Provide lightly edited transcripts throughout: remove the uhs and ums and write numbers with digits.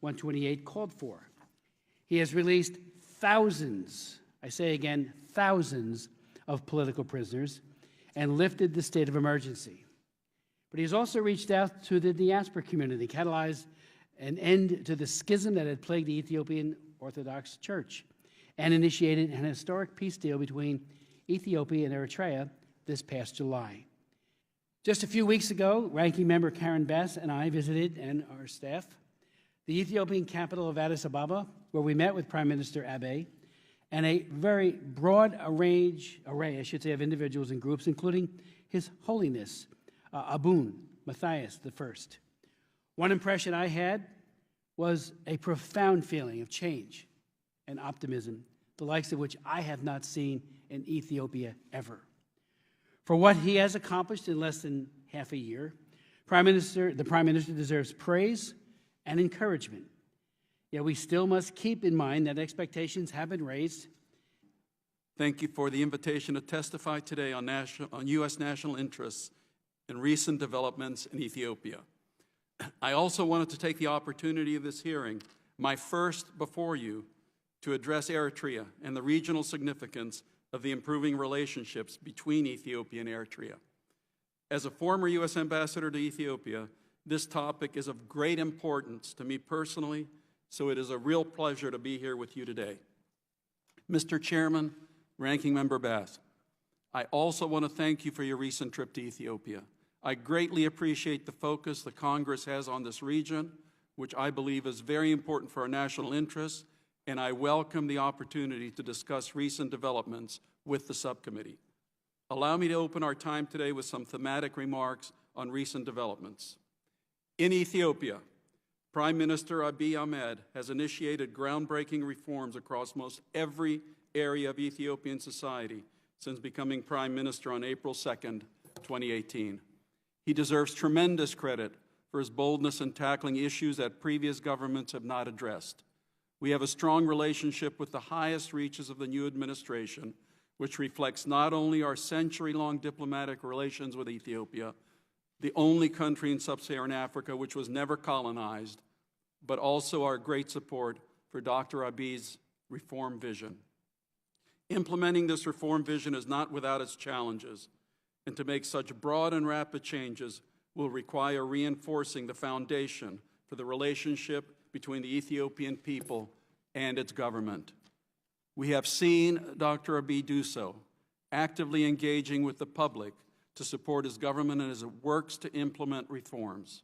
128 called for. He has released thousands, I say again, thousands of political prisoners and lifted the state of emergency. But he's also reached out to the diaspora community, catalyzed an end to the schism that had plagued the Ethiopian Orthodox Church, and initiated an historic peace deal between Ethiopia and Eritrea this past July. Just a few weeks ago, Ranking Member Karen Bass and I visited, and our staff, the Ethiopian capital of Addis Ababa, where we met with Prime Minister Abiy, and a very broad array, of individuals and groups, including His Holiness Abun Matthias I. One impression I had was a profound feeling of change and optimism, the likes of which I have not seen in Ethiopia ever. For what he has accomplished in less than half a year, the Prime Minister deserves praise and encouragement. Yet we still must keep in mind that expectations have been raised. Thank you for the invitation to testify today on U.S. national interests and recent developments in Ethiopia. I also wanted to take the opportunity of this hearing, my first before you, to address Eritrea and the regional significance of the improving relationships between Ethiopia and Eritrea. As a former U.S. ambassador to Ethiopia, this topic is of great importance to me personally, so it is a real pleasure to be here with you today. Mr. Chairman, Ranking Member Bass, I also want to thank you for your recent trip to Ethiopia. I greatly appreciate the focus the Congress has on this region, which I believe is very important for our national interests, and I welcome the opportunity to discuss recent developments with the subcommittee. Allow me to open our time today with some thematic remarks on recent developments. In Ethiopia, Prime Minister Abiy Ahmed has initiated groundbreaking reforms across most every area of Ethiopian society since becoming Prime Minister on April 2nd, 2018. He deserves tremendous credit for his boldness in tackling issues that previous governments have not addressed. We have a strong relationship with the highest reaches of the new administration, which reflects not only our century-long diplomatic relations with Ethiopia, the only country in sub-Saharan Africa which was never colonized, but also our great support for Dr. Abiy's reform vision. Implementing this reform vision is not without its challenges, and to make such broad and rapid changes will require reinforcing the foundation for the relationship between the Ethiopian people and its government. We have seen Dr. Abiy do so, actively engaging with the public to support his government as it works to implement reforms.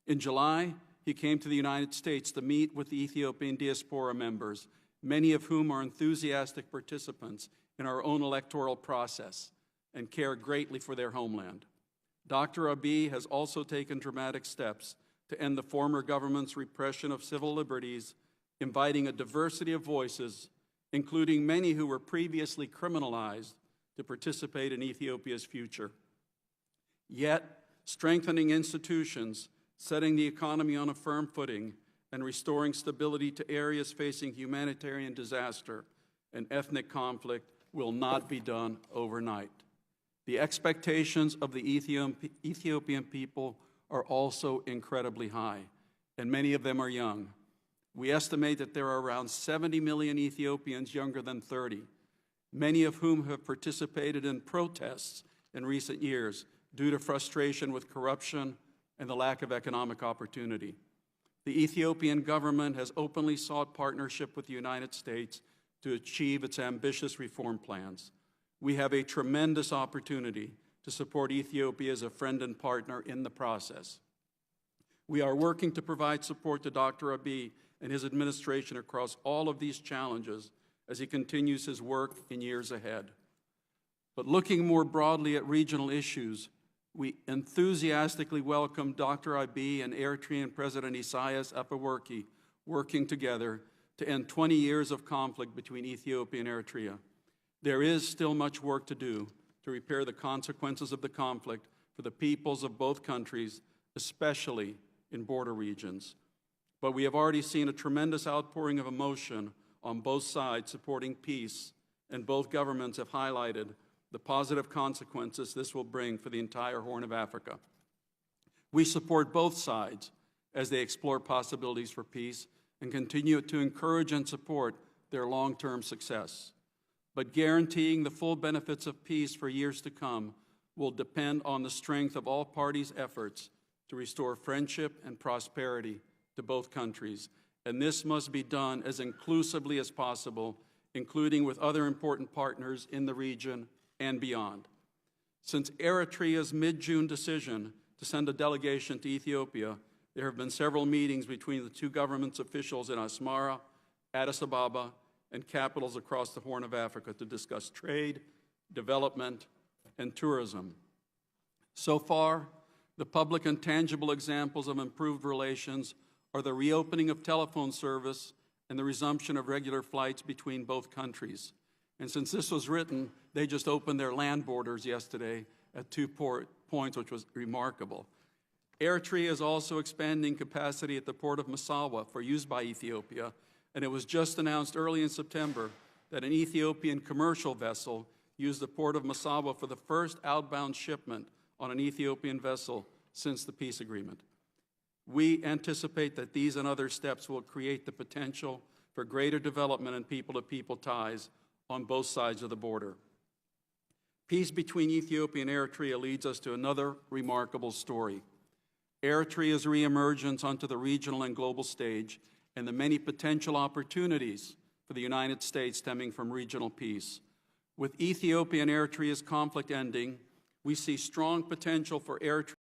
In July, he came to the United States to meet with the Ethiopian diaspora members, many of whom are enthusiastic participants in our own electoral process and care greatly for their homeland. Dr. Abiy has also taken dramatic steps to end the former government's repression of civil liberties, inviting a diversity of voices, including many who were previously criminalized, to participate in Ethiopia's future. Yet, strengthening institutions, setting the economy on a firm footing, and restoring stability to areas facing humanitarian disaster and ethnic conflict will not be done overnight. The expectations of the Ethiopian people are also incredibly high, and many of them are young. We estimate that there are around 70 million Ethiopians younger than 30, many of whom have participated in protests in recent years due to frustration with corruption and the lack of economic opportunity. The Ethiopian government has openly sought partnership with the United States to achieve its ambitious reform plans. We have a tremendous opportunity to support Ethiopia as a friend and partner in the process. We are working to provide support to Dr. Abiy and his administration across all of these challenges as he continues his work in years ahead. But looking more broadly at regional issues, we enthusiastically welcome Dr. Abiy and Eritrean President Isaias Afwerki working together to end 20 years of conflict between Ethiopia and Eritrea. There is still much work to do to repair the consequences of the conflict for the peoples of both countries, especially in border regions. But we have already seen a tremendous outpouring of emotion on both sides supporting peace, and both governments have highlighted the positive consequences this will bring for the entire Horn of Africa. We support both sides as they explore possibilities for peace and continue to encourage and support their long-term success. But guaranteeing the full benefits of peace for years to come will depend on the strength of all parties' efforts to restore friendship and prosperity to both countries. And this must be done as inclusively as possible, including with other important partners in the region and beyond. Since Eritrea's mid-June decision to send a delegation to Ethiopia, there have been several meetings between the two governments' officials in Asmara, Addis Ababa, and capitals across the Horn of Africa to discuss trade, development, and tourism. So far, the public and tangible examples of improved relations are the reopening of telephone service and the resumption of regular flights between both countries. And since this was written, they just opened their land borders yesterday at 2 points, which was remarkable. Eritrea is also expanding capacity at the port of Massawa for use by Ethiopia, and it was just announced early in September that an Ethiopian commercial vessel used the port of Massawa for the first outbound shipment on an Ethiopian vessel since the peace agreement. We anticipate that these and other steps will create the potential for greater development and people-to-people ties on both sides of the border. Peace between Ethiopia and Eritrea leads us to another remarkable story. Eritrea's reemergence onto the regional and global stage and the many potential opportunities for the United States stemming from regional peace. With Ethiopia and Eritrea's conflict ending, we see strong potential for Eritrea